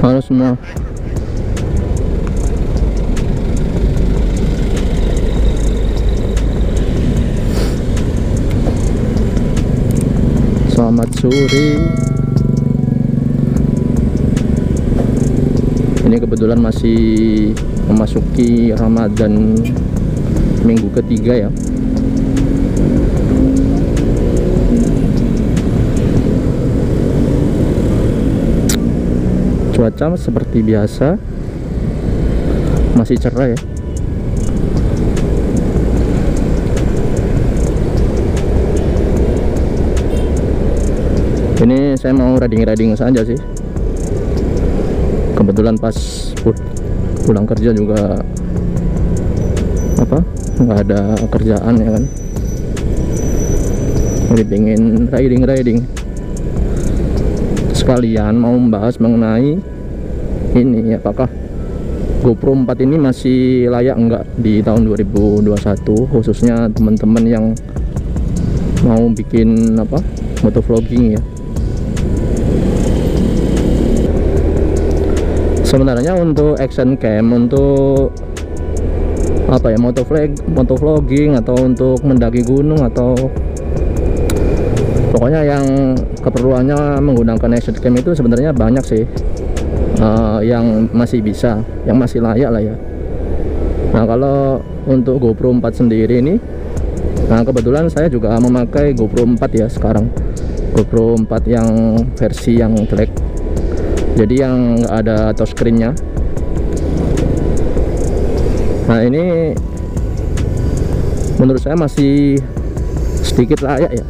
Halo semua. Selamat sore. Ini kebetulan masih memasuki Ramadan minggu ketiga ya. Cuaca seperti biasa masih cerah ya. Ini saya mau riding saja sih. Kebetulan pas pulang kerja juga nggak ada kerjaan ya kan. Jadi pengen riding. Sekalian mau membahas mengenai ini, apakah GoPro 4 ini masih layak enggak di tahun 2021, khususnya teman-teman yang mau bikin motovlogging ya. Sebenarnya untuk action cam, untuk motovlogging atau untuk mendaki gunung, atau pokoknya yang keperluannya menggunakan action cam itu sebenarnya banyak sih, yang masih bisa, yang masih layak lah ya. Nah, kalau untuk GoPro 4 sendiri ini, nah kebetulan saya juga memakai GoPro 4 ya sekarang. GoPro 4 yang versi yang black, jadi yang nggak ada touchscreen-nya. Nah, ini menurut saya masih sedikit layak ya.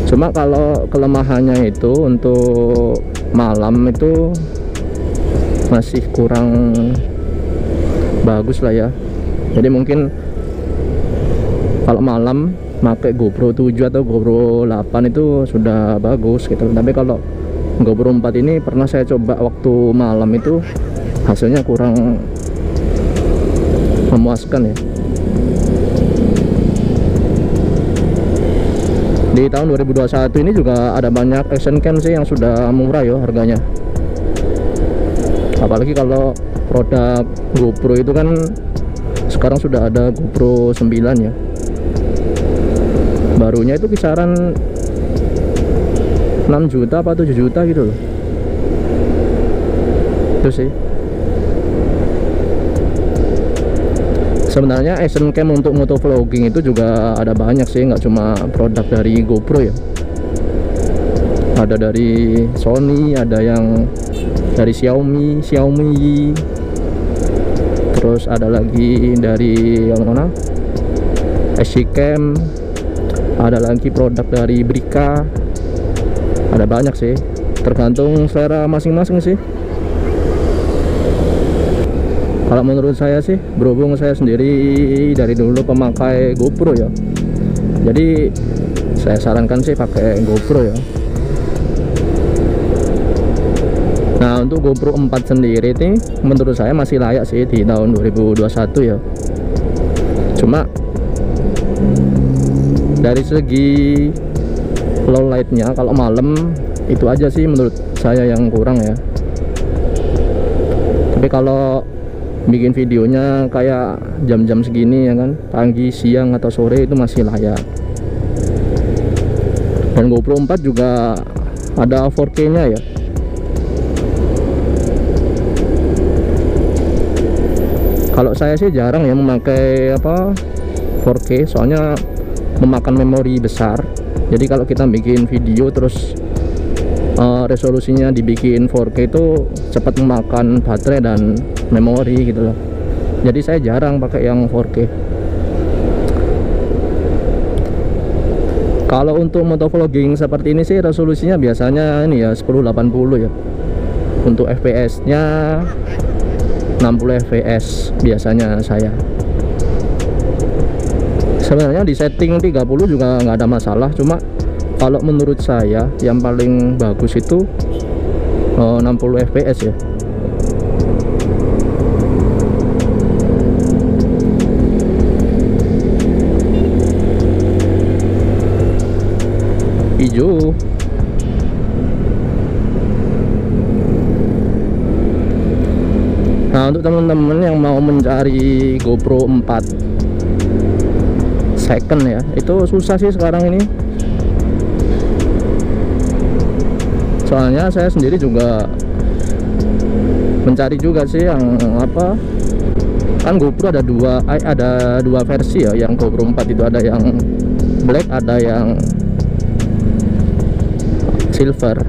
Cuma kalau kelemahannya itu untuk malam itu masih kurang bagus lah ya. Jadi mungkin kalau malam pakai GoPro 7 atau GoPro 8 itu sudah bagus gitu. Tapi kalau GoPro 4 ini pernah saya coba waktu malam itu hasilnya kurang memuaskan ya. Di tahun 2021 ini juga ada banyak action cam sih yang sudah murah ya harganya. Apalagi kalau produk GoPro itu kan sekarang sudah ada GoPro 9 ya. Barunya itu kisaran 6 juta apa 7 juta gitu loh. Itu sih. Sebenarnya action cam untuk motovlogging itu juga ada banyak sih, nggak cuma produk dari GoPro ya. Ada dari Sony, ada yang dari Xiaomi, terus ada lagi dari yang mana, SC-Cam, ada lagi produk dari Brica. Ada banyak sih, tergantung selera masing-masing sih. Kalau menurut saya sih, berhubung saya sendiri dari dulu pemakai GoPro ya, jadi saya sarankan sih pakai GoPro ya. Nah, untuk GoPro 4 sendiri ini menurut saya masih layak sih di tahun 2021 ya. Cuma dari segi low lightnya, kalau malam itu aja sih menurut saya yang kurang ya. Tapi kalau bikin videonya kayak jam-jam segini ya kan, pagi, siang atau sore, itu masih layak. Dan GoPro 4 juga ada 4K nya ya. Kalau saya sih jarang ya memakai 4K, soalnya memakan memori besar. Jadi kalau kita bikin video terus resolusinya dibikin 4K itu cepat memakan baterai dan memori gitu loh. Jadi saya jarang pakai yang 4K. Kalau untuk motovlogging seperti ini sih resolusinya biasanya ini ya 1080 ya. Untuk FPS nya 60 fps biasanya saya. Sebenarnya di setting 30 juga nggak ada masalah, cuma kalau menurut saya yang paling bagus itu 60 fps ya. Hijau. Nah, untuk teman-teman yang mau mencari GoPro 4 second ya, itu susah sih sekarang ini. Soalnya saya sendiri juga mencari juga sih yang apa, kan GoPro ada dua versi ya. Yang GoPro 4 itu ada yang black, ada yang silver.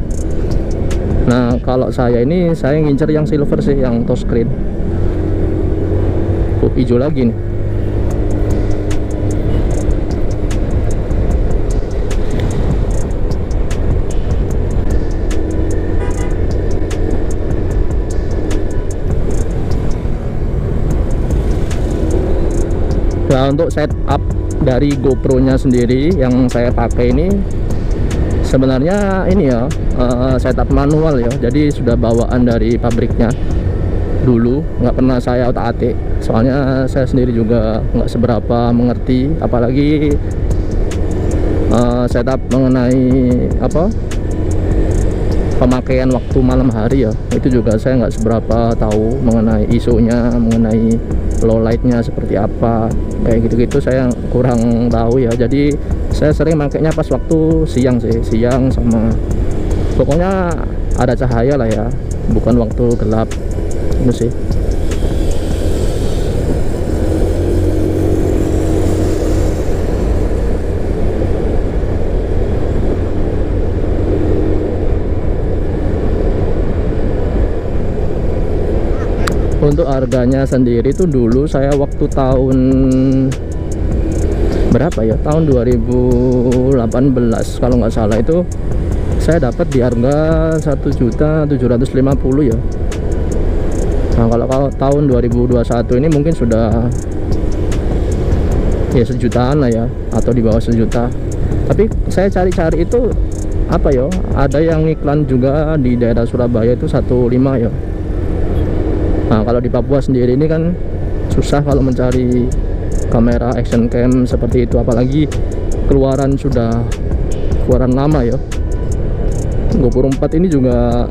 Nah, kalau saya ngincer yang silver sih, yang touchscreen. Hijau lagi nih. Nah, untuk setup dari GoPro-nya sendiri yang saya pakai ini sebenarnya ini ya, setup manual ya. Jadi sudah bawaan dari pabriknya dulu, nggak pernah saya otak-atik. Soalnya saya sendiri juga nggak seberapa mengerti, apalagi setup mengenai apa, pemakaian waktu malam hari ya. Itu juga saya nggak seberapa tahu mengenai ISO-nya, mengenai low light-nya seperti apa, kayak gitu-gitu saya kurang tahu ya. Jadi saya sering makainya pas waktu siang sih, siang sama pokoknya ada cahaya lah ya, bukan waktu gelap itu sih. Untuk harganya sendiri tuh dulu saya waktu tahun berapa ya, tahun 2018 kalau nggak salah, itu saya dapat di harga 1.750.000 ya. Nah, kalau tahun 2021 ini mungkin sudah ya sejutaan lah ya, atau di bawah sejuta. Tapi saya cari-cari itu apa ya, ada yang iklan juga di daerah Surabaya itu 1.5 ya. Nah, kalau di Papua sendiri ini kan susah kalau mencari kamera action cam seperti itu, apalagi keluaran lama ya. GoPro 4 ini juga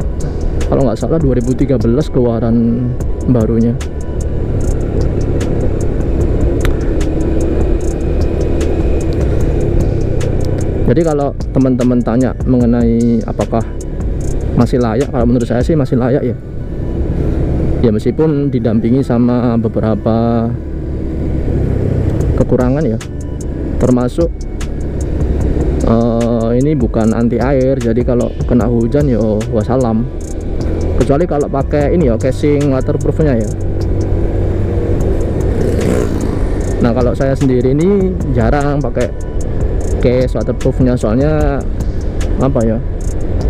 kalau nggak salah 2013 keluaran barunya. Jadi kalau teman-teman tanya mengenai apakah masih layak, kalau menurut saya sih masih layak ya. Ya meskipun didampingi sama beberapa kekurangan ya, termasuk ini bukan anti air, jadi kalau kena hujan ya wassalam. Kecuali kalau pakai ini ya, casing waterproofnya ya. Nah, kalau saya sendiri ini jarang pakai case waterproofnya, soalnya apa ya,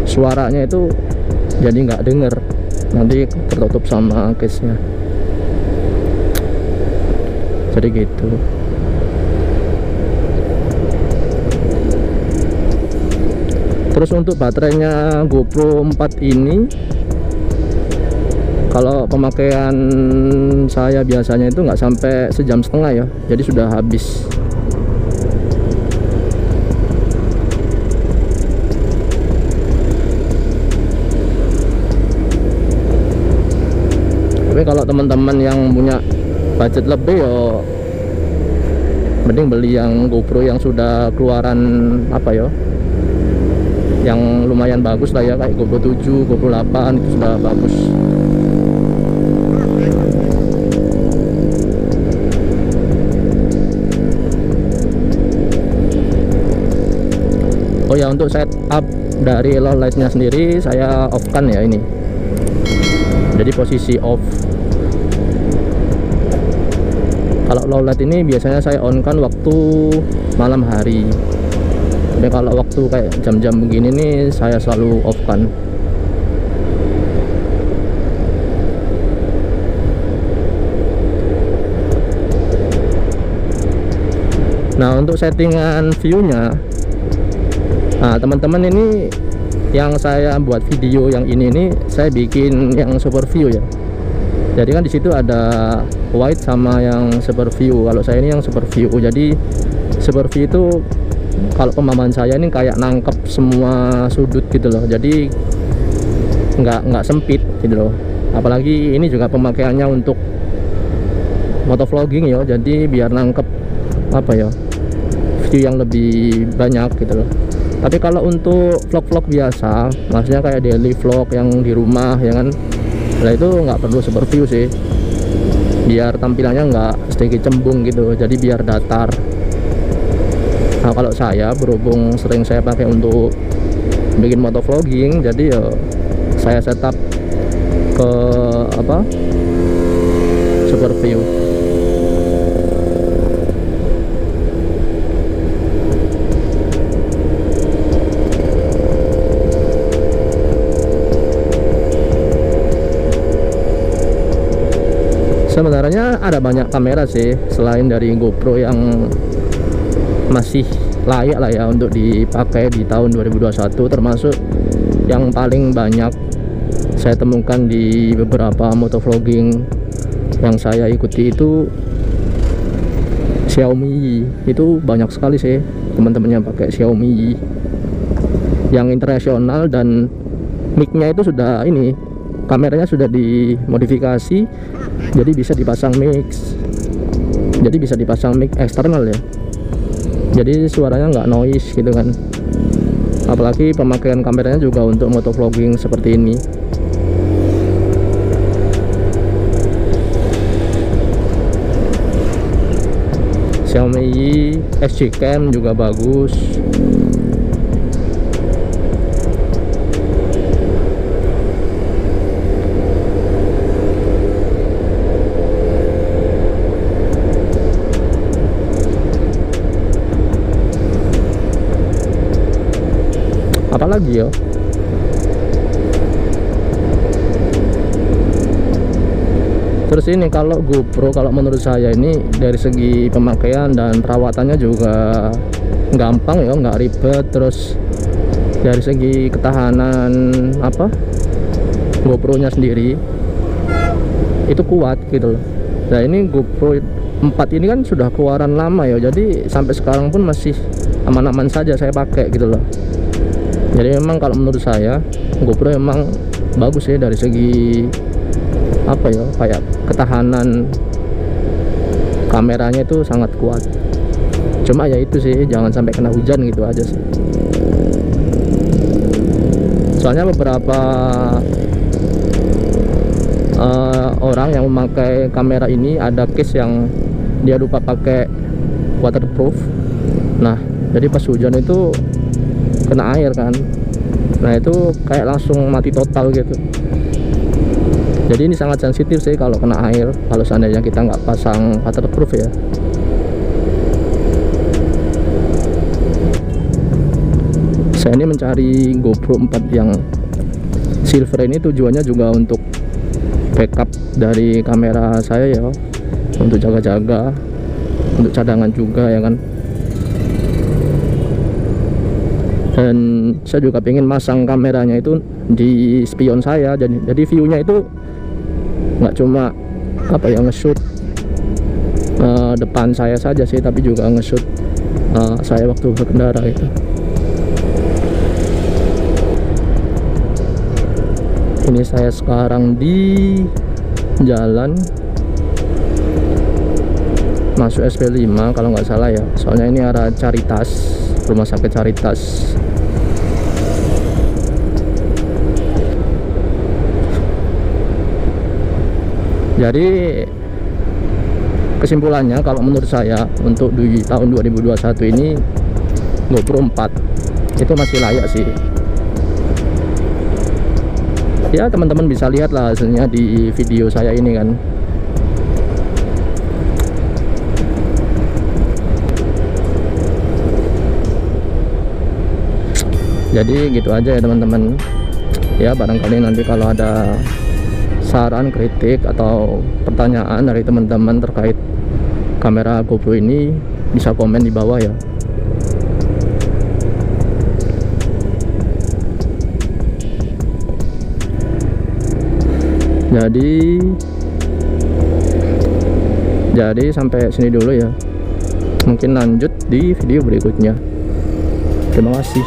suaranya itu jadi nggak denger, nanti tertutup sama case-nya. Jadi gitu. Terus untuk baterainya GoPro 4 ini, kalau pemakaian saya biasanya itu nggak sampai sejam setengah ya, jadi sudah habis. Tapi kalau teman-teman yang punya budget lebih ya mending beli yang GoPro yang sudah keluaran apa ya, yang lumayan bagus lah ya, kayak GoPro 7, GoPro 8 itu sudah bagus. Oh ya, untuk setup dari low light-nya sendiri saya off kan ya ini. Jadi posisi off. Kalau low light ini biasanya saya on kan waktu malam hari. Tapi kalau waktu kayak jam-jam begini nih saya selalu off kan. Nah, untuk settingan view-nya, nah teman-teman, ini yang saya buat video yang ini nih saya bikin yang super view ya. Jadi kan di situ ada wide sama yang super view. Kalau saya ini yang super view. Jadi super view itu kalau pemahaman saya ini kayak nangkep semua sudut gitu loh. Jadi nggak sempit gitu loh. apalagi ini juga pemakaiannya untuk motovlogging ya, jadi biar nangkep apa ya, view yang lebih banyak gitu loh. Tapi kalau untuk vlog-vlog biasa, maksudnya kayak daily vlog yang di rumah ya kan, nah itu nggak perlu super view sih, biar tampilannya nggak sedikit cembung gitu, jadi biar datar. Nah kalau saya berhubung sering saya pakai untuk bikin motovlogging, jadi ya saya setup ke apa, super view. Sebenarnya ada banyak kamera sih selain dari GoPro yang masih layak lah ya untuk dipakai di tahun 2021, termasuk yang paling banyak saya temukan di beberapa motovlogging yang saya ikuti itu Xiaomi. Itu banyak sekali sih teman-teman yang pakai Xiaomi yang internasional, dan mic-nya itu sudah ini, kameranya sudah dimodifikasi jadi bisa dipasang mic eksternal ya, jadi suaranya nggak noise gitu kan. Apalagi pemakaian kameranya juga untuk motovlogging seperti ini. Xiaomi SG Cam juga bagus. Apalagi ya, terus ini kalau GoPro, kalau menurut saya ini dari segi pemakaian dan perawatannya juga gampang ya, nggak ribet. Terus dari segi ketahanan apa, GoPro nya sendiri itu kuat gitu loh. Nah ini GoPro 4 ini kan sudah keluaran lama ya, jadi sampai sekarang pun masih aman-aman saja saya pakai gitu loh. Jadi memang kalau menurut saya GoPro emang bagus ya dari segi apa ya, kayak ketahanan kameranya itu sangat kuat. Cuma ya itu sih, jangan sampai kena hujan gitu aja sih. Soalnya beberapa orang yang memakai kamera ini ada case yang dia lupa pakai waterproof. Nah jadi pas hujan itu kena air kan, nah itu kayak langsung mati total gitu. Jadi ini sangat sensitif sih kalau kena air, kalau seandainya kita nggak pasang waterproof ya. Saya ini mencari GoPro 4 yang silver ini tujuannya juga untuk backup dari kamera saya ya, untuk jaga-jaga, untuk cadangan juga ya kan. Dan saya juga pengen masang kameranya itu di spion saya, jadi view-nya itu nggak cuma apa ya, nge-shoot depan saya saja sih, tapi juga nge-shoot saya waktu berkendara itu. Ini saya sekarang di jalan masuk SP5 kalau nggak salah ya, soalnya ini arah Caritas, rumah sakit Caritas. Jadi kesimpulannya kalau menurut saya untuk di tahun 2021 ini GoPro 4 itu masih layak sih ya. Teman-teman bisa lihat lah hasilnya di video saya ini kan. Jadi gitu aja ya teman-teman ya. Barangkali nanti kalau ada saran, kritik, atau pertanyaan dari teman-teman terkait kamera GoPro ini, bisa komen di bawah ya. Jadi sampai sini dulu ya. Mungkin lanjut di video berikutnya. Terima kasih.